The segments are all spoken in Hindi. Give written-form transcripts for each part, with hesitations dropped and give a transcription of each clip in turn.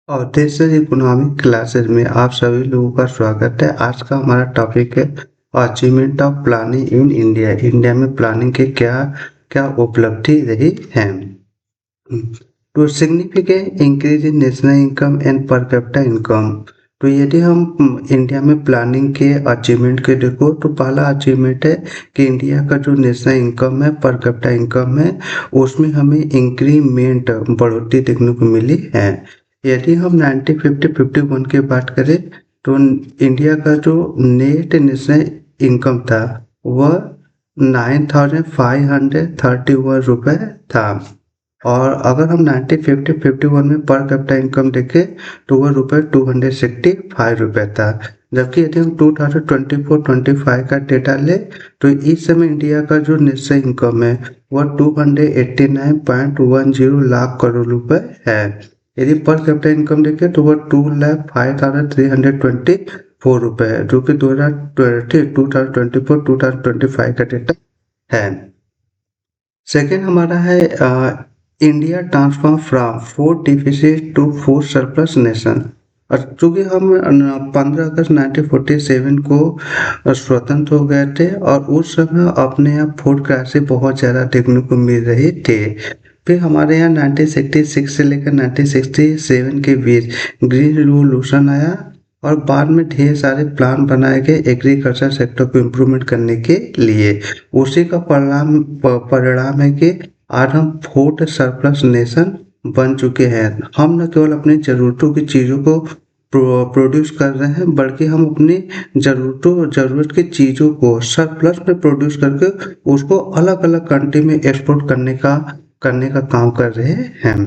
और दिस इज इकोनॉमिक क्लासेस में आप सभी लोगों का स्वागत है। आज का हमारा टॉपिक है achievement of planning in India. India में प्लानिंग के क्या क्या उपलब्धि रही है। To significant increase in national income and per capita income. तो यदि हम इंडिया में प्लानिंग के अचीवमेंट के देखो तो पहला अचीवमेंट है कि इंडिया का जो नेशनल इनकम है, पर कैपिटा इनकम है, उसमें हमें इंक्रीमेंट बढ़ोतरी देखने को मिली है। यदि हम 1950-51 की बात करें तो इंडिया का जो नेट नेशनल इनकम था वह 9,531 रुपये था। और अगर हम 1950-51 में पर कैपिटा इनकम देखें तो वह रुपये 265 रुपये था। जबकि यदि हम 2024-25 का डेटा ले तो इस समय इंडिया का जो नेशनल इनकम है वह 289.10 लाख करोड़ रुपए है। यदि पर कैपिटा इनकम देखें तो वह 2,05,324 रुपये है, जो कि 2024-2025 का डेटा है। सेकेंड हमारा है India transform from food deficit to food surplus nation. और चूंकि हम 15 अगस्त 1947 को स्वतंत्र हो गए थे और उस समय अपने यहाँ फूड क्राइसिस बहुत ज़्यादा देखने को मिल रही थी। फिर हमारे यहाँ 1966 से लेकर 1967 के बीच ग्रीन रिवोल्यूशन आया और बाद में ढेर सारे प्लान बनाए गए एग्रीकल्चर सेक्टर को इम्प्रूवमेंट करने के लिए। उसी का परिणाम है कि आज हम फूड सरप्लस नेशन बन चुके हैं। हम न केवल अपनी ज़रूरतों की चीज़ों को प्रोड्यूस कर रहे हैं बल्कि हम अपनी ज़रूरत की चीज़ों को सरप्लस में प्रोड्यूस करके उसको अलग अलग कंट्री में एक्सपोर्ट करने का काम कर रहे हैं।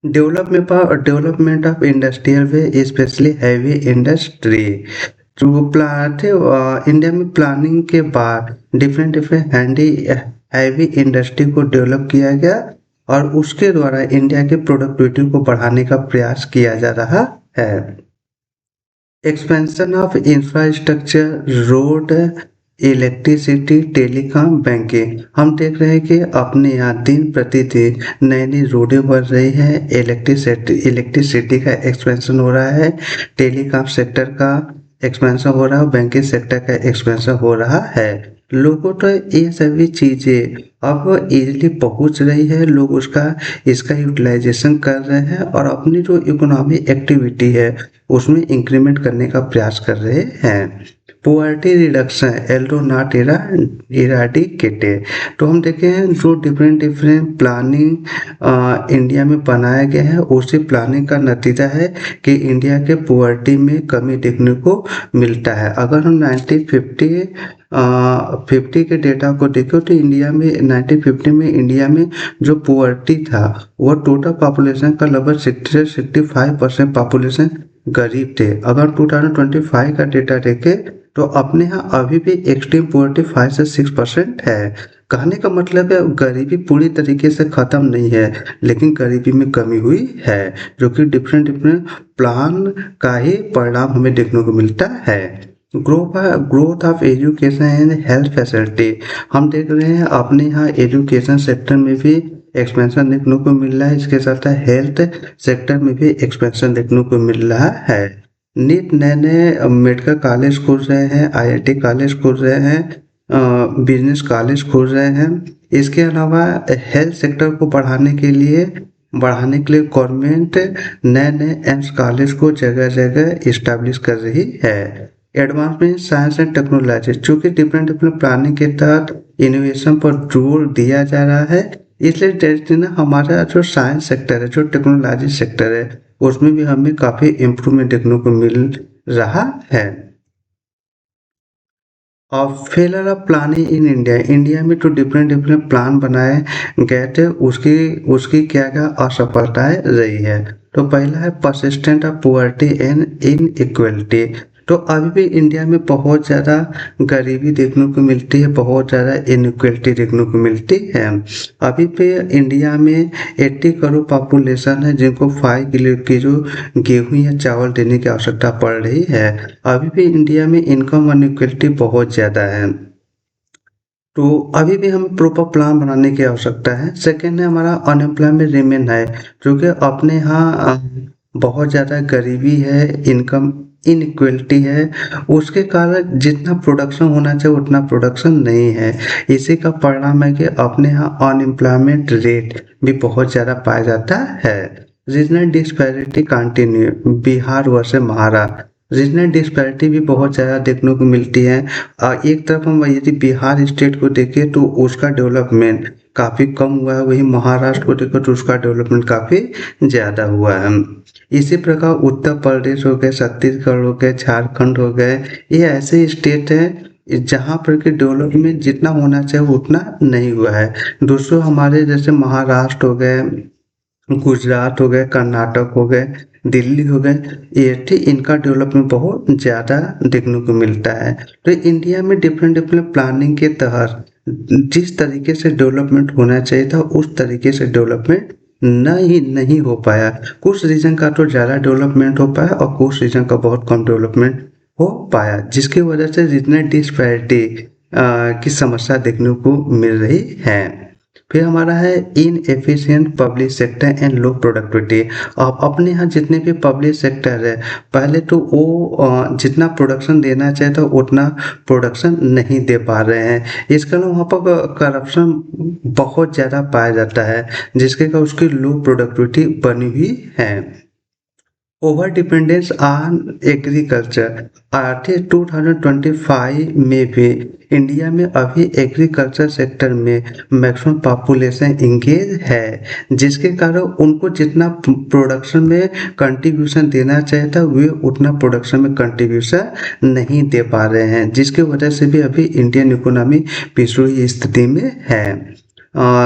Development of industrial way specially heavy industry. जो प्लान थे इंडिया में प्लानिंग के बाद डिफरेंट डिफरेंट हैवी इंडस्ट्री को डेवलप किया गया और उसके द्वारा इंडिया की प्रोडक्टिविटी को बढ़ाने का प्रयास किया जा रहा है। Expansion of infrastructure, road, electricity, telecom, banking. हम देख रहे हैं कि अपने यहाँ दिन प्रतिदिन नई नई रोडें बन रही हैं, इलेक्ट्रिसिटी का एक्सपेंशन हो रहा है, टेलीकॉम सेक्टर का एक्सपेंशन हो रहा है, बैंकिंग सेक्टर का एक्सपेंशन हो रहा है। लोगों तो ये सभी चीज़ें अब इजीली पहुंच रही है, लोग इसका यूटिलाइजेशन कर रहे हैं और अपनी जो इकोनॉमिक एक्टिविटी है उसमें इंक्रीमेंट करने का प्रयास कर रहे हैं। Poverty reduction, Aldo not eradicated. तो हम देखे हैं जो डिफरेंट प्लानिंग इंडिया में बनाया गया है उसी प्लानिंग का नतीजा है कि इंडिया के पुअर्टी में कमी देखने को मिलता है। अगर हम 1950 के डेटा को देखें तो इंडिया में 1950 में इंडिया में जो पुअर्टी था वह टोटल पॉपुलेशन का लगभग 60 से 65% पॉपुलेशन गरीब थे। अगर 2025 का डेटा देखें तो अपने यहाँ अभी भी एक्सट्रीम पुअर्टी 5 से 6% है। कहने का मतलब है गरीबी पूरी तरीके से ख़त्म नहीं है लेकिन गरीबी में कमी हुई है, जो कि डिफरेंट प्लान का ही परिणाम हमें देखने को मिलता है। Growth of education and health facility. हम देख रहे हैं अपने यहाँ एजुकेशन सेक्टर में भी एक्सपेंशन देखने को मिल रहा है, इसके साथ हेल्थ सेक्टर में भी एक्सपेंशन देखने को मिल रहा है। नित नए नए मेडिकल कॉलेज खुल रहे हैं, आईआईटी कॉलेज खुल रहे हैं, बिजनेस कॉलेज खुल रहे हैं। इसके अलावा हेल्थ सेक्टर को बढ़ाने के लिए गवर्नमेंट नए नए एम्स कॉलेज को जगह जगह इस्टेब्लिश कर रही है। एडवांसमेंट साइंस एंड टेक्नोलॉजी, चूँकि डिफरेंट प्लानिंग के तहत इनोवेशन पर जोर दिया जा रहा है, इसलिए हमारा जो साइंस सेक्टर है, जो टेक्नोलॉजी सेक्टर है, उसमें भी हमें काफ़ी इम्प्रूवमेंट देखने को मिल रहा है। और failure of planning in India में तो डिफरेंट प्लान बनाए गए थे, उसकी क्या क्या असफलताएं रही है। तो पहला है persistent of poverty and inequality. तो अभी भी इंडिया में बहुत ज़्यादा गरीबी देखने को मिलती है, बहुत ज़्यादा इनइक्वलिटी देखने को मिलती है। अभी भी इंडिया में 80 करोड़ पॉपुलेशन है जिनको 5 किलो की जो गेहूं या चावल देने की आवश्यकता पड़ रही है। अभी भी इंडिया में इनकम अनइक्वलिटी बहुत ज़्यादा है, तो अभी भी हमें प्रॉपर प्लान बनाने की आवश्यकता है। सेकेंड है हमारा अनएम्प्लॉयमेंट रिमेन है, जो कि अपने यहाँ बहुत ज़्यादा गरीबी है, इनकम इनइक्वलिटी है, उसके कारण जितना प्रोडक्शन होना चाहिए उतना प्रोडक्शन नहीं है। इसी का परिणाम है कि अपने यहाँ अनएम्प्लॉयमेंट रेट भी बहुत ज़्यादा पाया जाता है। Regional disparity continue, Bihar versus Maharashtra. Regional disparity भी बहुत ज़्यादा देखने को मिलती है। एक तरफ हम यदि बिहार स्टेट को देखें तो उसका डेवलपमेंट काफ़ी कम हुआ है, वहीं महाराष्ट्र को देखें तो उसका डेवलपमेंट काफ़ी ज़्यादा हुआ है। इसी प्रकार उत्तर प्रदेश हो गए, छत्तीसगढ़ हो गए, झारखंड हो गए, ये ऐसे स्टेट हैं जहाँ पर कि डेवलपमेंट जितना होना चाहिए उतना नहीं हुआ है। दोस्तों हमारे जैसे महाराष्ट्र हो गए, गुजरात हो गए, कर्नाटक हो गए, दिल्ली हो गए, ये ठीक इनका डेवलपमेंट बहुत ज़्यादा देखने को मिलता है। तो इंडिया में डिफरेंट डिफरेंट प्लानिंग के तहत जिस तरीके से डेवलपमेंट होना चाहिए था उस तरीके से डेवलपमेंट नहीं हो पाया। कुछ रीजन का तो ज़्यादा डेवलपमेंट हो पाया और कुछ रीजन का बहुत कम डेवलपमेंट हो पाया, जिसकी वजह से रीजनल डिस्पैरिटी की समस्या देखने को मिल रही है। फिर हमारा है inefficient public sector and low productivity. अब अपने यहाँ जितने भी पब्लिक सेक्टर है, पहले तो वो जितना प्रोडक्शन देना चाहिए था उतना प्रोडक्शन नहीं दे पा रहे हैं। इसके अलावा वहाँ पर करप्शन बहुत ज़्यादा पाया जाता है, जिसके कारण उसकी लो प्रोडक्टिविटी बनी हुई है। Over dependence on agriculture. आर्थिक 2025 में भी इंडिया में अभी एग्रीकल्चर सेक्टर में मैक्सिमम पॉपुलेशन इंगेज है, जिसके कारण उनको जितना प्रोडक्शन में कंट्रीब्यूशन देना चाहिए था वे उतना प्रोडक्शन में कंट्रीब्यूशन नहीं दे पा रहे हैं, जिसकी वजह से भी अभी इंडियन इकोनॉमी पिछड़ी हुई स्थिति में है।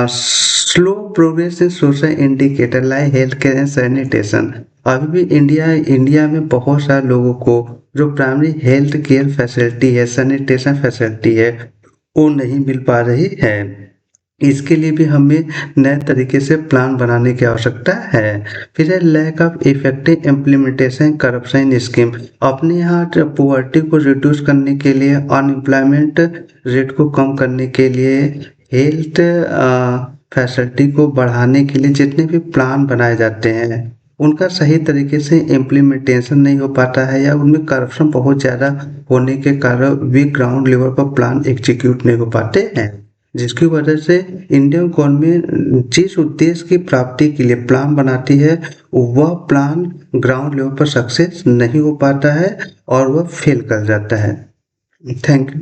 Slow progress in social indicator like health care and sanitation. अभी भी इंडिया में बहुत सारे लोगों को जो प्राइमरी हेल्थ केयर फैसिलिटी है, सैनिटेशन फैसिलिटी है, वो नहीं मिल पा रही है। इसके लिए भी हमें नए तरीके से प्लान बनाने की आवश्यकता है। फिर है lack of effective implementation corruption scheme. अपने यहाँ पॉवर्टी को रिड्यूस करने के लिए, अनएम्प्लॉयमेंट रेट को कम करने के लिए, हेल्थ फैसिलिटी को बढ़ाने के लिए जितने भी प्लान बनाए जाते हैं उनका सही तरीके से इम्प्लीमेंटेशन नहीं हो पाता है, या उनमें करप्शन बहुत ज़्यादा होने के कारण वे ग्राउंड लेवल पर प्लान एग्जीक्यूट नहीं हो पाते हैं, जिसकी वजह से इंडियन गवर्नमेंट जिस उद्देश्य की प्राप्ति के लिए प्लान बनाती है वह प्लान ग्राउंड लेवल पर सक्सेस नहीं हो पाता है और वह फेल कर जाता है। Thank you.